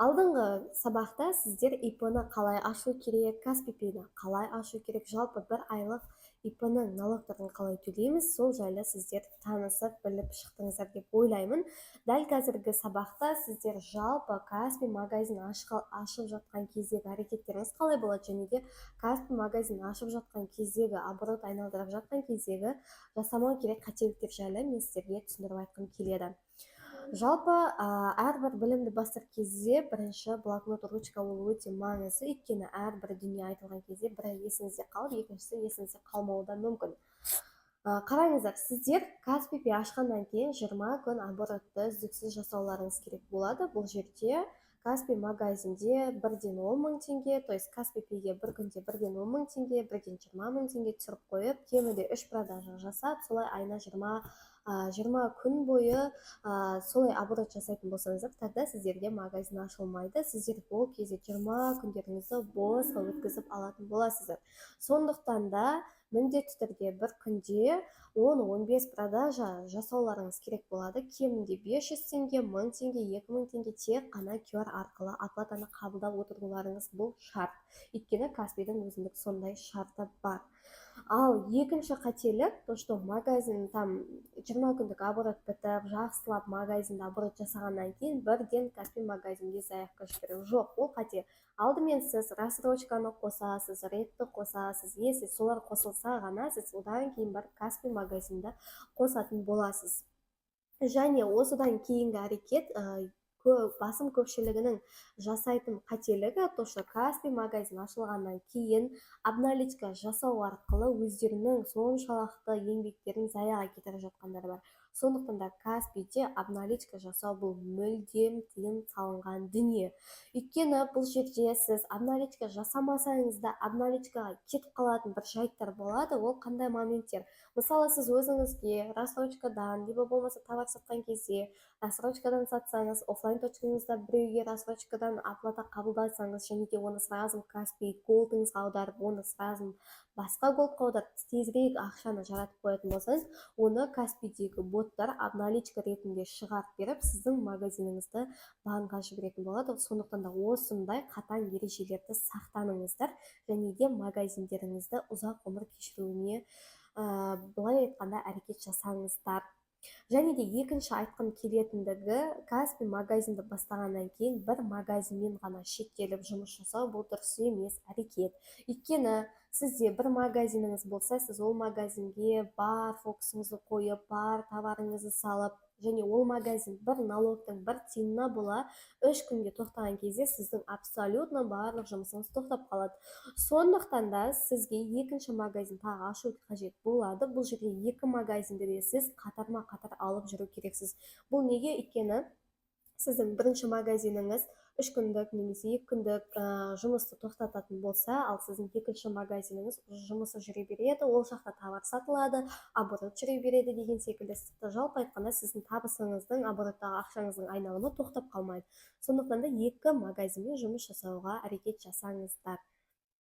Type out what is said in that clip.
Алдыңғы сабақта сіздер ИП-ны қалай ашу керек, Каспи-Пay'ді қалай ашу керек, жалпы бір айлық ИП-ның налогтарын қалай төлейміз, сол жайлы сіздер танысып, біліп шықтыңыздар деп ойлаймын. Дәл қазіргі сабақта сіздер жалпы Каспи магазин ашып жатқан кездегі әрекеттеріңіз қалай болады, және де Каспи магазин ашып жатқан кездегі, оборот айналдырып жатқан кездегі жасамау керек қателіктер жайлы мен сіздерге түсіндіріп айтқым келеді. Жалпы әрбір білімді бастар кезде бірінші блокнот ручка ол өте маңызды, өйткені әрбір дүние айтылған кезде бірі есіңізде қалып, екіншісі есіңізде қалмауы да мүмкін. Қараңыздар, сіздер Каспи-Пay ашқаннан кейін 20 күн оборотты үздіксіз жасауларыңыз керек болады. Бұл жерде Каспи магазинде бірден 10 мың теңге, то есть Каспи-Пay'ге бір күнде бірден 10 мың теңге, бірден 20 мың теңге түсіріп қойып, кемінде 3 продажа жасап, солай айына 20 күн бойы солай оборот жасайтын болсаңыздар, тогда сіздерге магазин ашылмайды. Сіздер ол кезде 20 күндеріңізді босқа өткізіп алатын боласыздар. Сондықтан да міндетті түрде бір күнде 10-15 продажа жасауларыңыз керек болады. Кемінде 500 теңге, 1000 теңге, 2000 теңге тек қана QR арқылы оплатаны қабылдап отыруларыңыз бұл шарт. Өйткені Каспидің өзіндік сондай шарты бар. Ал екінші қателік, то что магазин там 20 күндік оборот бітіп, жақсылап магазинді оборот жасағаннан кейін бірден Каспи магазинге заявка жіберу. Жоқ, ол қате. Алдымен сіз рассрочканы қосасыз, ретті қосасыз. Если солар қосылса ғана, сіз одан кейін бар Каспи магазинді қосатын боласыз. Және осыдан кейінгі әрекет басым көпшілігінің жасайтын қателігі, то что Каспи магазин ашылғаннан кейін обналичка жасау арқылы өздерінің соншалықты еңбектерін заяға кетіріп жатқандар бар. Сондықтан да Каспиде обналичка жасау бұл мүлдем тыйым салынған дүние. Өйткені бұл жерде сіз обналичка жасамасаңыз да обналичкаға кетіп қалатын бір жайттар болады. Ол қандай моменттер? Мысалы, сіз өзіңізге рассрочкадан, либо болмаса товар сатқан кезде рассрочкадан сатсаңыз, офлайн точкаңызда біреуге рассрочкадан оплата қабылдасаңыз, және де оны сразу Каспи голдыңызға аударып, оны сразу басқа голдқа аударып, тезірек ақшаны жаратып қоятын болсаңыз, оны Каспидегі боттар обналичка ретінде шығарып беріп, сіздің магазиніңізді банға жіберетін болады. Сондықтан да осындай қатаң ережелерді сақтаныңыздар, және де магазиндеріңізді ұзақ ғұмыр кешіруіне былай айтқанда әрекет жасаңыздар. Және де екінші айтқым келетіндігі, Каспи магазинді бастағаннан кейін бір магазинмен ғана шектеліп жұмыс жасау бұл дұрыс емес әрекет. Өйткені сізде бір магазиніңіз болса, сіз ол магазинге бар фокусыңызды қойып, бар товарыңызды салып, және ол магазин бір налогтың бір тиынына бола 3 күнге тоқтаған кезде сіздің абсолютно барлық жұмысыңыз тоқтап қалады. Сондықтан да сізге екінші магазин тағы ашу қажет болады. Бұл жерде екі магазинді де сіз қатарма-қатар алып жүру керексіз. Бұл неге? Өйткені сіздің бірінші магазиніңіз 3 күндік немесе 2 күндік жұмысты тоқтататын болса, ал сіздің екінші магазиніңіз жұмысы жүре береді, ол жақта товар сатылады, оборот жүре береді деген секілді. Жалпы айтқанда сіздің табысыңыздың, обороттағы ақшаңыздың айналымы тоқтап қалмайды. Сондықтан да екі магазинмен жұмыс жасауға әрекет жасаңыздар.